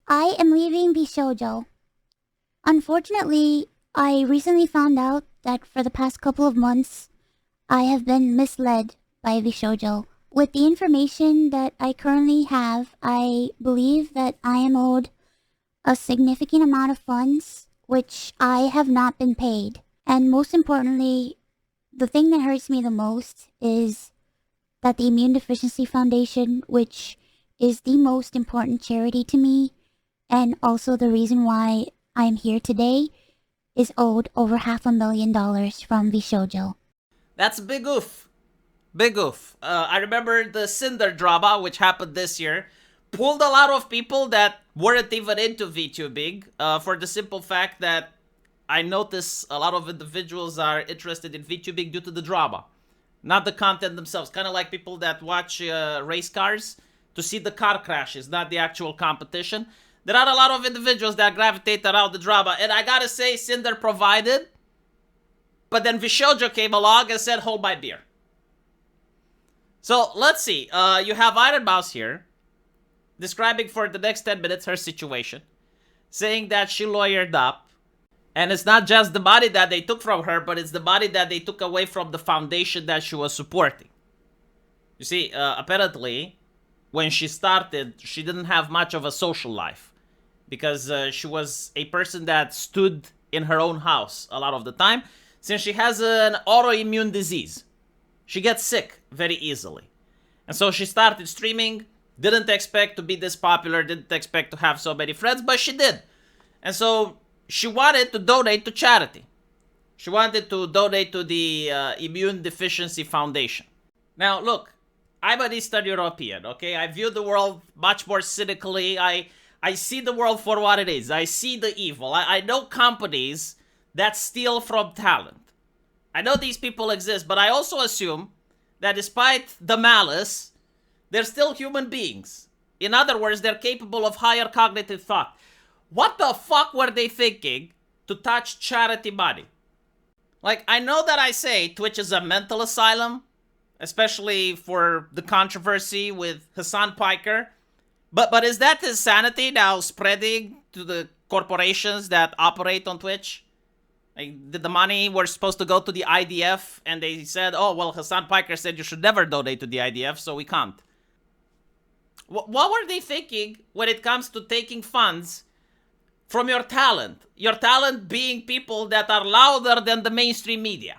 I am leaving VShojo. Unfortunately, I recently found out that for the past couple of months, I have been misled by VShojo. With the information that I currently have, I believe that I am owed a significant amount of funds, which I have not been paid. And most importantly, the thing that hurts me the most is that the Immune Deficiency Foundation, which is the most important charity to me, and also the reason why I'm here today, is owed over $500,000 from VShojo. That's a big oof. Big oof. I remember the Cinder drama, which happened this year, pulled a lot of people that weren't even into VTubing for the simple fact that I notice a lot of individuals are interested in VTubing due to the drama, not the content themselves. Kind of like people that watch race cars to see the car crashes, not the actual competition. There are a lot of individuals that gravitate around the drama, and I gotta say, Cinder provided, but then VShojo came along and said, hold my beer. So, let's see. You have Iron Mouse here, describing for the next 10 minutes her situation, saying that she lawyered up, and it's not just the money that they took from her, but it's the money that they took away from the foundation that she was supporting. You see, apparently, when she started, she didn't have much of a social life, because she was a person that stood in her own house a lot of the time, since she has an autoimmune disease. She gets sick very easily. And so she started streaming, didn't expect to be this popular, didn't expect to have so many friends, but she did. And so she wanted to donate to charity. She wanted to donate to the Immune Deficiency Foundation. Now, look, I'm an Eastern European, okay? I view the world much more cynically. I see the world for what it is. I see the evil. I know companies that steal from talent. I know these people exist, but I also assume that despite the malice, they're still human beings. In other words, they're capable of higher cognitive thought. What the fuck were they thinking to touch charity money? Like, I know that I say Twitch is a mental asylum, especially for the controversy with Hassan Piker, but is that insanity now spreading to the corporations that operate on Twitch? Like, the money was supposed to go to the IDF, and they said, oh, well, Hassan Piker said you should never donate to the IDF, so we can't. What were they thinking when it comes to taking funds from your talent? Your talent being people that are louder than the mainstream media.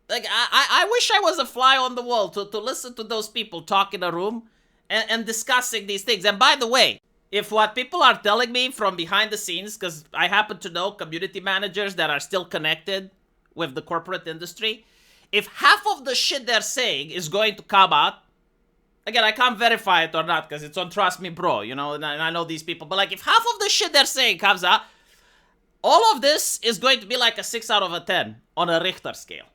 Like, I wish I was a fly on the wall to listen to those people talk in a room and discussing these things. And by the way, if what people are telling me from behind the scenes, because I happen to know community managers that are still connected with the corporate industry, if half of the shit they're saying is going to come out, again, I can't verify it or not because it's on Trust Me Bro, you know, and I know these people, but like if half of the shit they're saying comes out, all of this is going to be like a 6 out of a 10 on a Richter scale.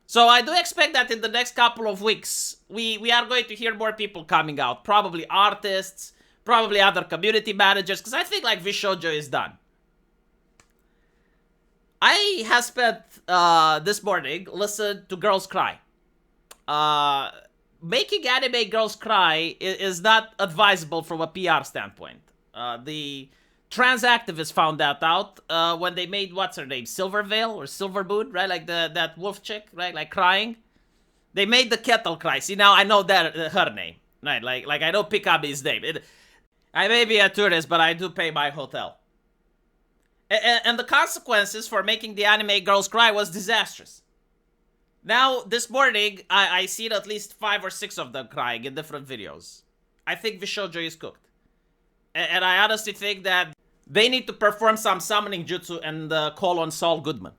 So I do expect that in the next couple of weeks, we are going to hear more people coming out. Probably artists, probably other community managers, because I think like VShojo is done. I have spent this morning listened to girls cry. Making anime girls cry is not advisable from a PR standpoint. The trans activists found that out when they made, what's her name, Silvervale or Silverboot, right? Like that wolf chick, right? Like crying. They made the kettle cry. See, now I know that her name, right? Like I know Pikabi's name. I may be a tourist, but I do pay my hotel. And the consequences for making the anime girls cry was disastrous. Now, this morning, I seen at least 5 or 6 of them crying in different videos. I think VShojo is cooked. And I honestly think that they need to perform some summoning jutsu and call on Saul Goodman.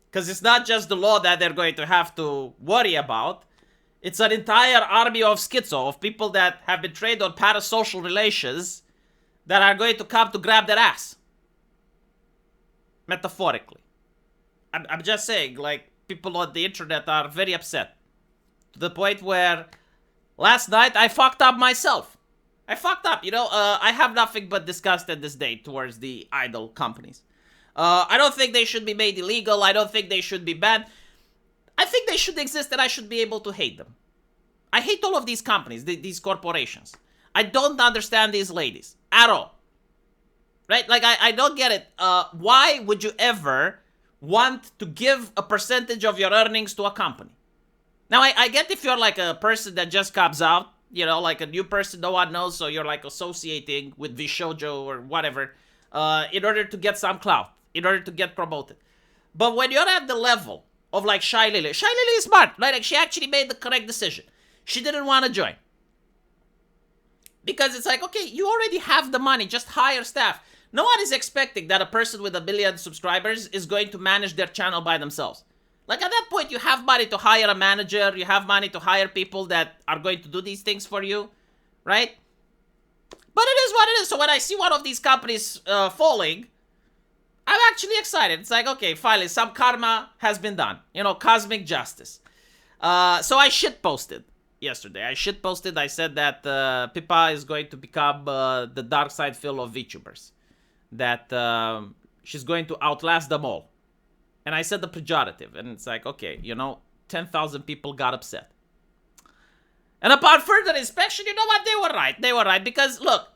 Because it's not just the law that they're going to have to worry about. It's an entire army of schizo, of people that have been trained on parasocial relations that are going to come to grab their ass. Metaphorically. I'm just saying, like, people on the internet are very upset. To the point where last night I fucked up myself. I fucked up, you know. I have nothing but disgust at this day towards the idol companies. I don't think they should be made illegal. I don't think they should be banned. I think they should exist and I should be able to hate them. I hate all of these companies, these corporations. I don't understand these ladies at all. Right? Like, I don't get it. Why would you ever want to give a percentage of your earnings to a company? Now, I get if you're like a person that just comes out, you know, like a new person no one knows, so you're like associating with VShojo or whatever, in order to get some clout, in order to get promoted. But when you're at the level of like Shy Lily is smart, right? Like, she actually made the correct decision. She didn't want to join. Because it's like, okay, you already have the money, just hire staff. No one is expecting that a person with 1 million subscribers is going to manage their channel by themselves. Like, at that point, you have money to hire a manager, you have money to hire people that are going to do these things for you, right? But it is what it is. So when I see one of these companies falling, I'm actually excited. It's like, okay, finally, some karma has been done. You know, cosmic justice. So I shitposted yesterday. I said that Pippa is going to become the dark side Phil of VTubers. That she's going to outlast them all. And I said the pejorative. And it's like, okay, you know, 10,000 people got upset. And upon further inspection, you know what? They were right. They were right. Because, look,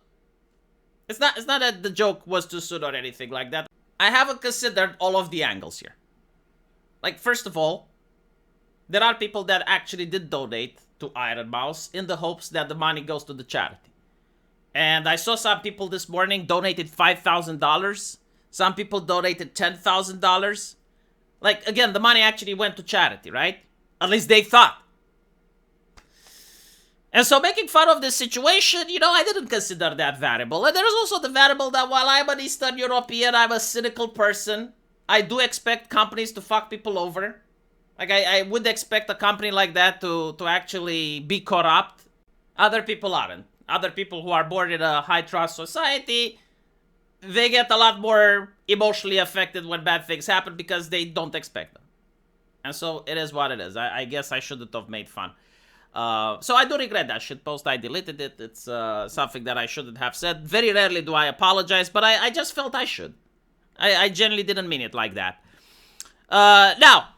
it's not that the joke was too soon or anything like that. I haven't considered all of the angles here. Like, first of all, there are people that actually did donate to Iron Mouse in the hopes that the money goes to the charity. And I saw some people this morning donated $5,000. Some people donated $10,000. Like, again, the money actually went to charity, right? At least they thought. And so making fun of this situation, you know, I didn't consider that variable. And there's also the variable that while I'm an Eastern European, I'm a cynical person. I do expect companies to fuck people over. Like, I would expect a company like that to actually be corrupt. Other people aren't. Other people who are born in a high-trust society, they get a lot more emotionally affected when bad things happen because they don't expect them. And so it is what it is. I guess I shouldn't have made fun. So I do regret that shitpost. I deleted it. It's something that I shouldn't have said. Very rarely do I apologize, but I just felt I should. I genuinely didn't mean it like that. Now,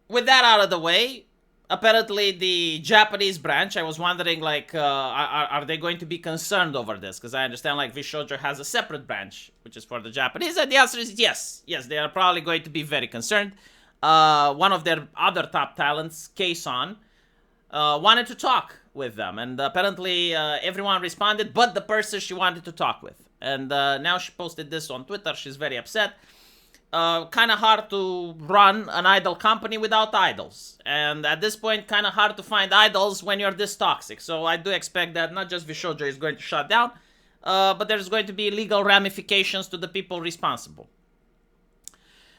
with that out of the way, apparently the Japanese branch, I was wondering, like, are they going to be concerned over this? Because I understand, like, VShojo has a separate branch, which is for the Japanese, and the answer is yes. Yes, they are probably going to be very concerned. One of their other top talents, Kei-san, wanted to talk with them, and apparently everyone responded but the person she wanted to talk with. And now she posted this on Twitter. She's very upset. Kind of hard to run an idol company without idols. And at this point, kind of hard to find idols when you're this toxic. So I do expect that not just VShojo is going to shut down, but there's going to be legal ramifications to the people responsible.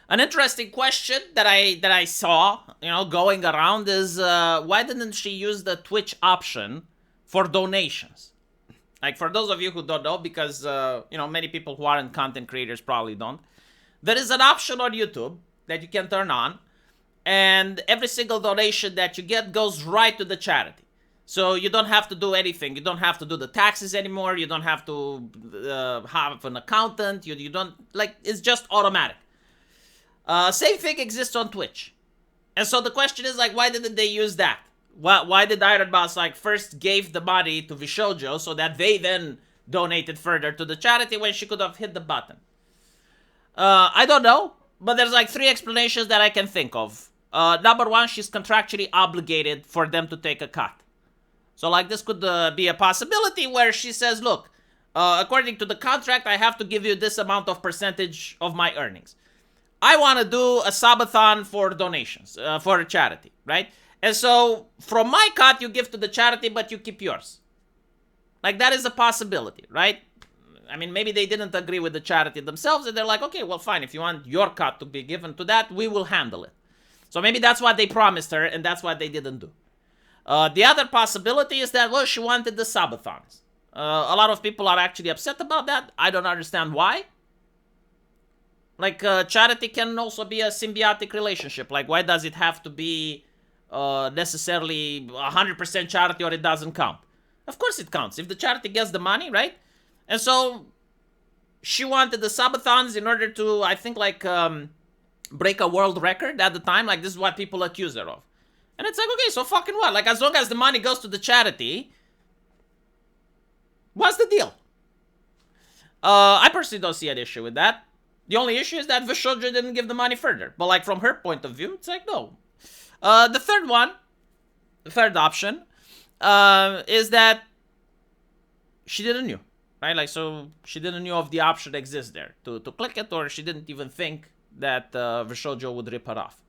An interesting question that I saw, you know, going around is why didn't she use the Twitch option for donations? Like, for those of you who don't know, because you know, many people who aren't content creators probably don't. There is an option on YouTube that you can turn on, and every single donation that you get goes right to the charity. So you don't have to do anything. You don't have to do the taxes anymore. You don't have to have an accountant. You don't, like, it's just automatic. Same thing exists on Twitch. And so the question is, like, why didn't they use that? Why did Iron Mouse, like, first gave the money to VShojo so that they then donated further to the charity when she could have hit the button? I don't know, but there's like 3 explanations that I can think of. Number one, she's contractually obligated for them to take a cut. So, like, this could be a possibility where she says, look, according to the contract, I have to give you this amount of percentage of my earnings. I want to do a subathon for donations, for a charity, right? And so, from my cut, you give to the charity, but you keep yours. Like, that is a possibility, right? I mean, maybe they didn't agree with the charity themselves, and they're like, okay, well, fine, if you want your cut to be given to that, we will handle it. So maybe that's what they promised her, and that's what they didn't do. The other possibility is that, well, she wanted the subathons. A lot of people are actually upset about that. I don't understand why. Like, charity can also be a symbiotic relationship. Like, why does it have to be necessarily 100% charity or it doesn't count? Of course it counts. If the charity gets the money, right? And so, she wanted the subathons in order to, I think, like, break a world record at the time. Like, this is what people accuse her of. And it's like, okay, so fucking what? Like, as long as the money goes to the charity, What's the deal? I personally don't see an issue with that. The only issue is that VShojo didn't give the money further. But like from her point of view, it's like no. The third option, is that she didn't know, right? Like, so she didn't know of the option exists there to click it, or she didn't even think that VShojo would rip her off.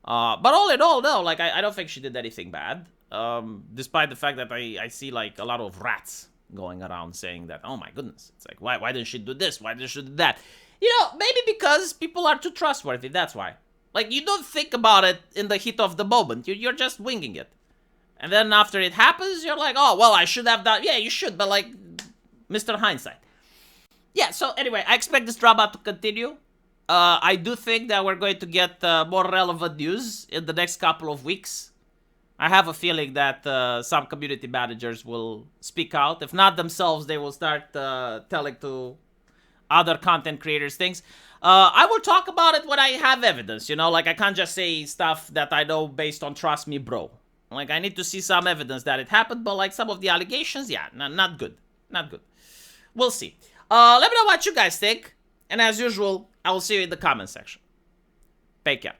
But all in all, no, like I don't think she did anything bad. Despite the fact that I see like a lot of rats going around saying that, oh my goodness, it's like why didn't she do this? Why didn't she do that? You know, maybe because people are too trustworthy. That's why. Like, you don't think about it in the heat of the moment. You're just winging it. And then after it happens, you're like, oh, well, I should have done. Yeah, you should, but like, Mr. Hindsight. Yeah, so anyway, I expect this drama to continue. I do think that we're going to get more relevant news in the next couple of weeks. I have a feeling that some community managers will speak out. If not themselves, they will start telling to other content creators things. I will talk about it when I have evidence, you know? Like, I can't just say stuff that I know based on trust me, bro. Like, I need to see some evidence that it happened, but like some of the allegations, yeah, not good. Not good. We'll see. Let me know what you guys think. And as usual, I will see you in the comment section. Take care.